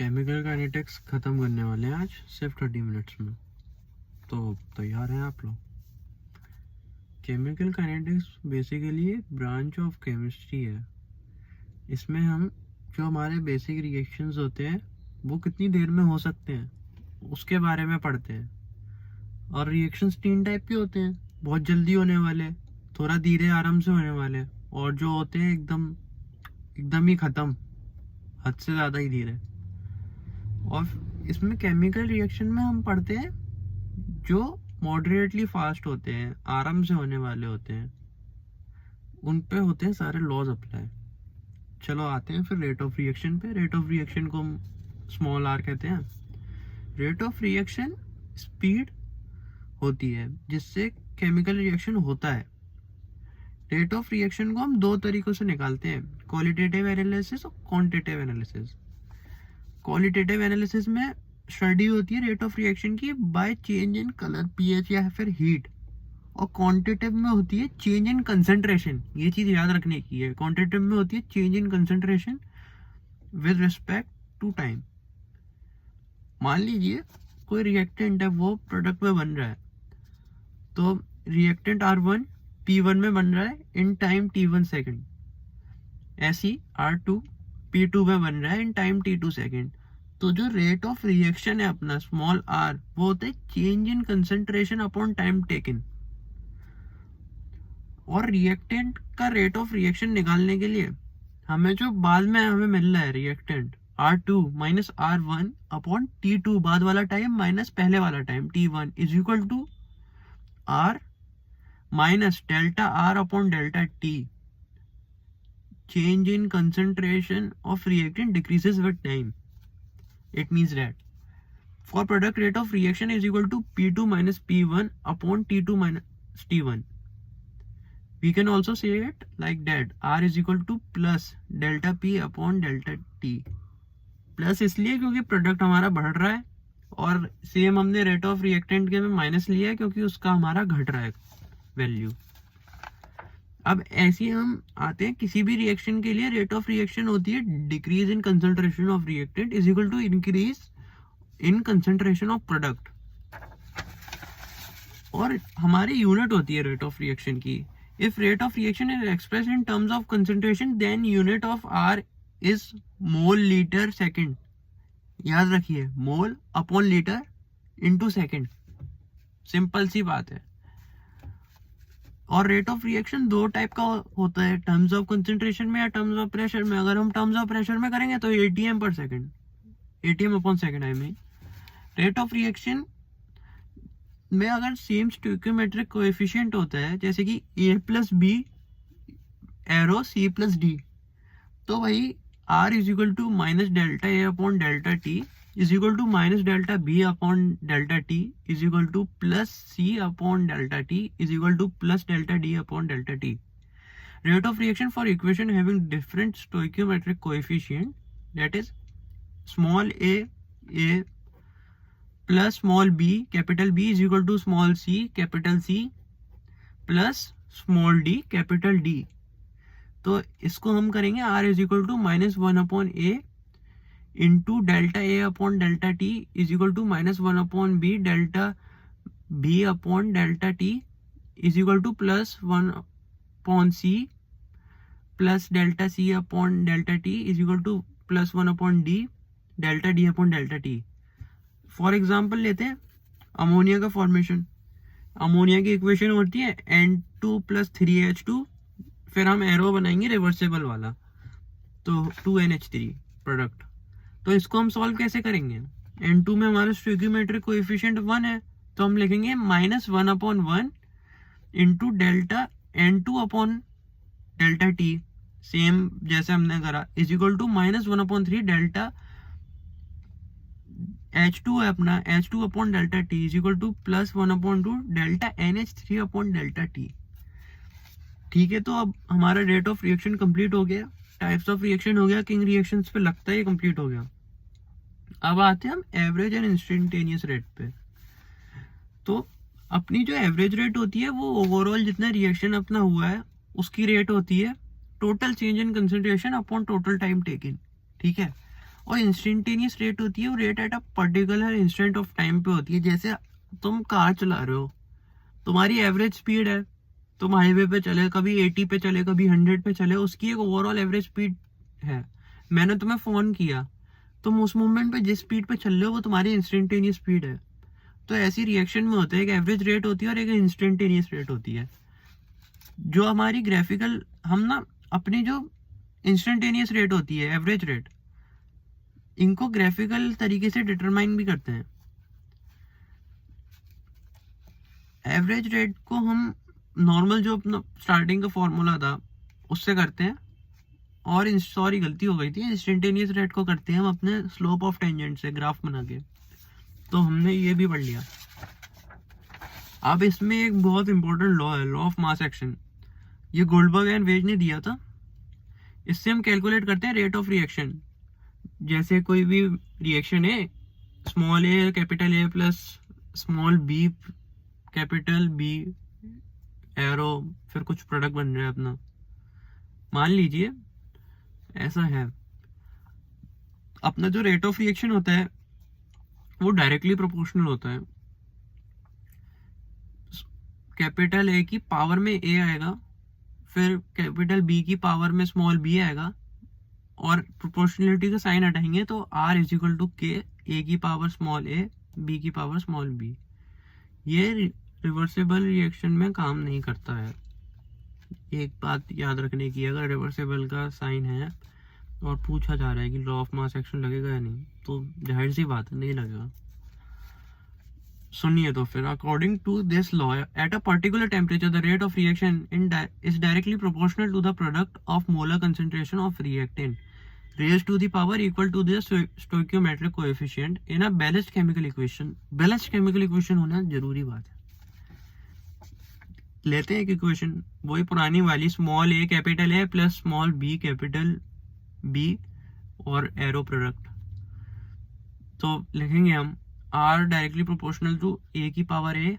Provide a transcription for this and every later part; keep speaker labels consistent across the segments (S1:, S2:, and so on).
S1: Chemical kinetics ख़त्म करने वाले हैं आज सिर्फ 30 मिनट्स में। तो तैयार हैं आप लोग? केमिकल काइनेटिक्स बेसिकली एक ब्रांच ऑफ केमिस्ट्री है। इसमें हम जो हमारे बेसिक रिएक्शंस होते हैं वो कितनी देर में हो सकते हैं उसके बारे में पढ़ते हैं। और रिएक्शंस 3 टाइप के होते हैं, बहुत जल्दी होने वाले, थोड़ा धीरे आराम से होने वाले, और जो होते हैं एकदम ही ख़त्म, हद से ज़्यादा ही धीरे। और इसमें केमिकल रिएक्शन में हम पढ़ते हैं जो मॉडरेटली फास्ट होते हैं, आराम से होने वाले होते हैं, उन पे होते हैं सारे लॉज अप्लाई। चलो आते हैं फिर रेट ऑफ रिएक्शन पे। रेट ऑफ रिएक्शन को हम स्मॉल आर कहते हैं। रेट ऑफ रिएक्शन स्पीड होती है जिससे केमिकल रिएक्शन होता है। रेट ऑफ रिएक्शन को हम 2 तरीकों से निकालते हैं, क्वालिटेटिव एनालिसिस और क्वांटिटेटिव एनालिसिस। क्वालिटेटिव एनालिसिस में स्टडी होती है रेट ऑफ रिएक्शन की by change in colour, pH या फिर हीट। और क्वांटिटेटिव में होती है चेंज इन कंसंट्रेशन। ये चीज याद रखने की है, क्वांटिटेटिव में होती है change in concentration with respect to time. मान लीजिए कोई रिएक्टेंट है, वो प्रोडक्ट में बन रहा है, तो रिएक्टेंट R1 P1 में बन रहा है इन टाइम T1 सेकेंड। ऐसी R2 P2 में बन रहा है इन टाइम T2 सेकेंड। तो जो रेट ऑफ रिएक्शन है अपना स्मॉल r, वो होता है change in concentration upon time taken. और रिएक्टेंट का रेट ऑफ रिएक्शन निकालने के लिए हमें जो बाद में हमें मिल रहा है reactant R2 minus R1 upon T2, बाद वाला टाइम माइनस पहले वाला time T1 is equal to R minus delta R upon delta T। change in concentration of reactant decreases with time. It means that for product rate of reaction is equal to P2 minus P1 upon T2 minus T1. We can also say it like that, R is equal to plus delta P upon delta T. Plus इसलिए क्योंकि product हमारा बढ़ रहा है, और same हमने rate of reactant के में माइनस लिया है क्योंकि उसका हमारा घट रहा है वैल्यू। अब ऐसे हम आते हैं किसी भी रिएक्शन के लिए रेट ऑफ रिएक्शन होती है decrease in concentration of reactant is equal to increase in concentration of product. और हमारी यूनिट होती है रेट ऑफ रिएक्शन की। If rate of reaction is express in terms of concentration then unit of R is mole litre second. याद रखिए, mole upon litre into second, simple सी बात है। और रेट ऑफ रिएक्शन 2 टाइप का होता है, टर्म्स ऑफ कंसंट्रेशन में या टर्म्स ऑफ प्रेशर में। अगर हम टर्म्स ऑफ प्रेशर में करेंगे तो ATM पर second, ATM upon second I mean. Rate of reaction में अगर सेम स्टोइकियोमेट्रिक कोएफिशिएंट होता है, जैसे कि A plus B arrow C plus D, तो वही R is equal to minus delta A upon delta T is equal to minus delta B upon delta T is equal to plus C upon delta T is equal to plus delta D upon delta T. Rate of reaction for equation having different stoichiometric coefficient, that is small a plus small b, capital B is equal to small c, capital C plus small d, capital D. तो इसको हम करेंगे R is equal to minus 1 upon A into delta A upon delta T is equal to minus 1 upon B delta B upon delta T is equal to plus 1 upon C plus delta C upon delta T is equal to plus 1 upon D delta D upon delta T. For example लेते हैं ammonia का formation. Ammonia की equation होती है N2 plus 3H2, फिर हम arrow बनाएंगे reversible वाला, तो 2NH3 प्रोडक्ट। तो इसको हम सॉल्व कैसे करेंगे? N2 में हमारा स्टोइकियोमेट्रिक कोएफिशिएंट 1 है, तो हम लिखेंगे minus 1 upon 1 into delta N2 upon delta T, same जैसे हमने करा, is equal to minus 1 upon 3 delta H2 है अपना, H2 upon delta T is equal to plus 1 upon 2 delta NH3 upon delta T। ठीक है, तो अब हमारा रेट ऑफ रिएक्शन कंप्लीट हो गया, टाइप्स ऑफ रिएक्शन हो गया, किंग रिएक्शंस पे लगता है कंप्लीट हो गया। अब आते हैं हम एवरेज एंड इंस्टेंटेनियस रेट पे। तो अपनी जो एवरेज रेट होती है वो ओवरऑल जितना रिएक्शन अपना हुआ है उसकी रेट होती है total change in concentration upon total time taken. ठीक है, और इंस्टेंटेनियस रेट होती है वो rate at a particular instant of time पे होती है। जैसे तुम कार चला रहे हो, तुम्हारी एवरेज स्पीड है, तुम हाईवे पे चले, कभी 80 पे चले, कभी 100 पे चले, उसकी एक ओवरऑल एवरेज स्पीड है। मैंने तुम्हें फोन किया, तुम उस मोमेंट पे जिस स्पीड पे चल रहे हो वो तुम्हारी इंस्टेंटेनियस स्पीड है। तो ऐसी रिएक्शन में होता है, एक एवरेज रेट होती है और एक इंस्टेंटेनियस रेट होती है। जो हमारी ग्राफिकल, हम ना अपनी जो इंस्टेंटेनियस रेट होती है, एवरेज रेट, इनको ग्राफिकल तरीके से डिटरमाइन भी करते हैं। एवरेज रेट को हम नॉर्मल जो अपना स्टार्टिंग का फॉर्मूला था उससे करते हैं, और सॉरी गलती हो गई थी, इंस्टेंटेनियस रेट को करते हैं हम अपने स्लोप ऑफ टेंजेंट से ग्राफ बना के। तो हमने ये भी पढ़ लिया। अब इसमें एक बहुत इंपॉर्टेंट लॉ है, लॉ ऑफ मास एक्शन। ये गोल्डबर्ग एंड वेज ने दिया था। इससे हम कैलकुलेट करते हैं रेट ऑफ रिएक्शन। जैसे कोई भी रिएक्शन है, small A capital A plus small B capital B arrow, फिर कुछ प्रोडक्ट बन रहा है अपना, मान लीजिए ऐसा है। अपना जो रेट ऑफ रिएक्शन होता है वो डायरेक्टली प्रोपोर्शनल होता है। कैपिटल ए की पावर में ए आएगा, फिर कैपिटल बी की पावर में स्मॉल बी आएगा, और प्रोपोर्शनलिटी का साइन हटाएंगे तो are is equal to k, A की पावर स्मॉल ए, बी की पावर स्मॉल बी। ये रिवर्सिबल रिएक्शन में काम नहीं करता है। एक बात याद रखने की, अगर रिवर्सिबल का साइन है और पूछा जा रहा है कि लॉ ऑफ मास एक्शन लगेगा या नहीं, तो जाहिर सी बात है नहीं लगेगा। सुनिए तो फिर, according to this law at a particular temperature the rate of reaction is directly proportional to the product of molar concentration of reactant raised to the power equal to the stoichiometric coefficient in a balanced chemical equation। Balanced chemical equation होना जरूरी बात है। लेते हैं एक equation, वही पुरानी वाली, small A capital A plus small B capital B और एरो प्रोडक्ट। तो लिखेंगे हम R directly proportional to A की पावर ए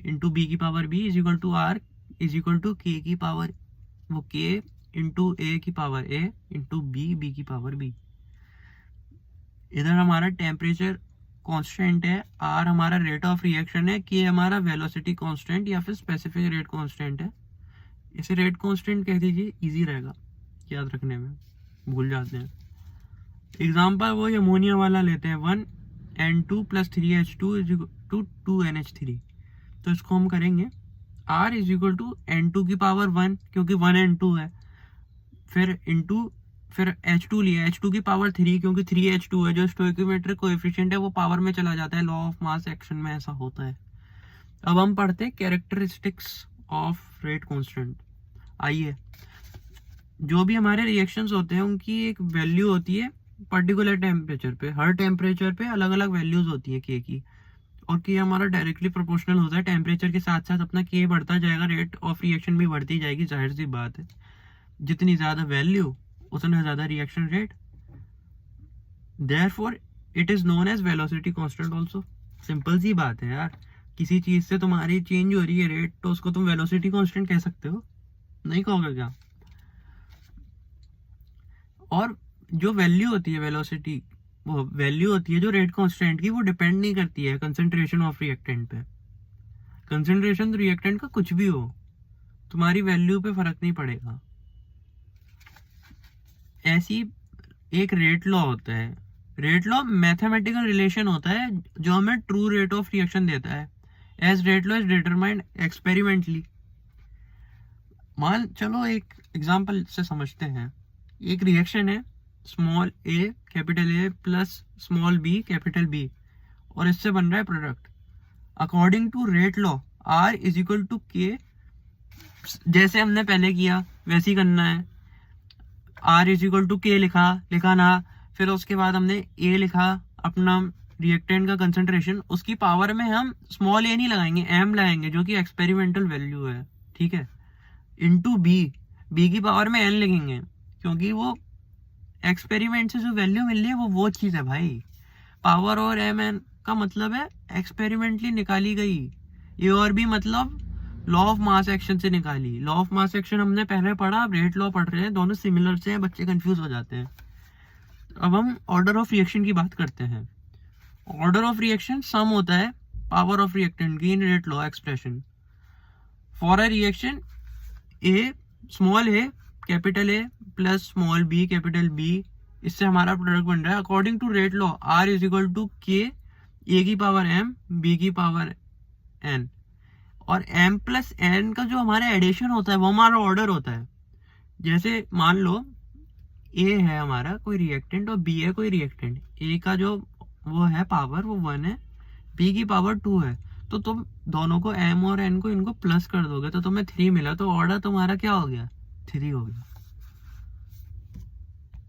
S1: इंटू बी की power B is equal to R is equal to K की पावर वो K into A की power A into B की पावर बी। इधर हमारा टेम्परेचर कांस्टेंट है, R हमारा रेट ऑफ रिएक्शन है, के हमारा वेलोसिटी कांस्टेंट या फिर स्पेसिफिक रेट कांस्टेंट है। इसे रेट कांस्टेंट कह दीजिए, इजी रहेगा याद रखने में, भूल जाते हैं। एग्जांपल वो अमोनिया वाला लेते हैं, 1N2 plus 3H2 is equal to 2NH3। तो इसको हम करेंगे R is equal to N2 की पावर 1, क्योंकि 1N2 है, फिर इंटू फिर H2 लिया, H2 की पावर 3, क्योंकि 3H2 है। जो स्टोइकियोमेट्रिक कोएफिशिएंट है वो पावर में चला जाता है, लॉ ऑफ मास एक्शन में ऐसा होता है। अब हम पढ़ते हैं कैरेक्टरिस्टिक्स ऑफ रेट कांस्टेंट। आइए, जो भी हमारे रिएक्शंस होते हैं उनकी एक वैल्यू होती है पर्टिकुलर टेम्परेचर पे। हर टेम्परेचर पे अलग अलग वैल्यूज होती है के की, और के हमारा डायरेक्टली प्रोपोर्शनल होता है। टेम्परेचर के साथ साथ अपना के बढ़ता जाएगा, रेट ऑफ रिएक्शन भी बढ़ती जाएगी, जाहिर सी बात है। जितनी ज्यादा वैल्यू उतना ज्यादा reaction rate, therefore it is known as velocity constant also. Simple सी बात है यार, किसी चीज से तुम्हारी चेंज हो रही है रेट, तो उसको तुम वेलोसिटी कांस्टेंट कह सकते हो, नहीं कहोगे क्या? और जो वैल्यू होती है वेलोसिटी, वो वैल्यू होती है जो रेट कांस्टेंट की, वो डिपेंड नहीं करती है कंसंट्रेशन ऑफ रिएक्टेंट पे। कंसंट्रेशन रिएक्टेंट का कुछ भी हो, तुम्हारी वैल्यू पे फर्क नहीं पड़ेगा। ऐसी एक रेट लॉ होता है। रेट लॉ मैथमेटिकल रिलेशन होता है जो हमें ट्रू रेट ऑफ रिएक्शन देता है, as rate law is determined experimentally. मान चलो एक एग्जांपल से समझते हैं। एक रिएक्शन है, small A capital A plus small B capital B, और इससे बन रहा है product. According to rate law R is equal to K, जैसे हमने पहले किया वैसे ही करना है। आर इज इक्वल टू के लिखा ना, फिर उसके बाद हमने ए लिखा, अपना रिएक्टेंट का कंसंट्रेशन, उसकी पावर में हम स्मॉल ए नहीं लगाएंगे, एम लगाएंगे, जो कि एक्सपेरिमेंटल वैल्यू है, ठीक है। इनटू बी की पावर में एन लिखेंगे, क्योंकि वो एक्सपेरिमेंट से जो वैल्यू मिल रही है वो चीज है भाई। पावर और एम एन का मतलब है एक्सपेरिमेंटली निकाली गई। ये और भी मतलब लॉ ऑफ मास एक्शन से निकाली। लॉ ऑफ मास एक्शन हमने पहले पढ़ा, अब रेट लॉ पढ़ रहे हैं, दोनों सिमिलर से हैं, बच्चे कंफ्यूज हो जाते हैं। अब हम ऑर्डर ऑफ रिएक्शन की बात करते हैं। ऑर्डर ऑफ रिएक्शन सम होता है पावर ऑफ रिएक्टेंट की in rate law expression. For a reaction a small A capital A plus small B capital B, इससे हमारा प्रोडक्ट बन रहा है according to rate law R is equal to k A की power m B की power n, और m plus n का जो हमारा एडिशन होता है वो हमारा ऑर्डर होता है। जैसे मान लो a है हमारा कोई रिएक्टेंट और b है कोई रिएक्टेंट, a का जो वो है पावर वो 1 है, b की पावर 2 है, तो तुम दोनों को m और n को इनको प्लस कर दोगे तो तुम्हें 3 मिला, तो ऑर्डर तुम्हारा क्या हो गया, 3 हो गया।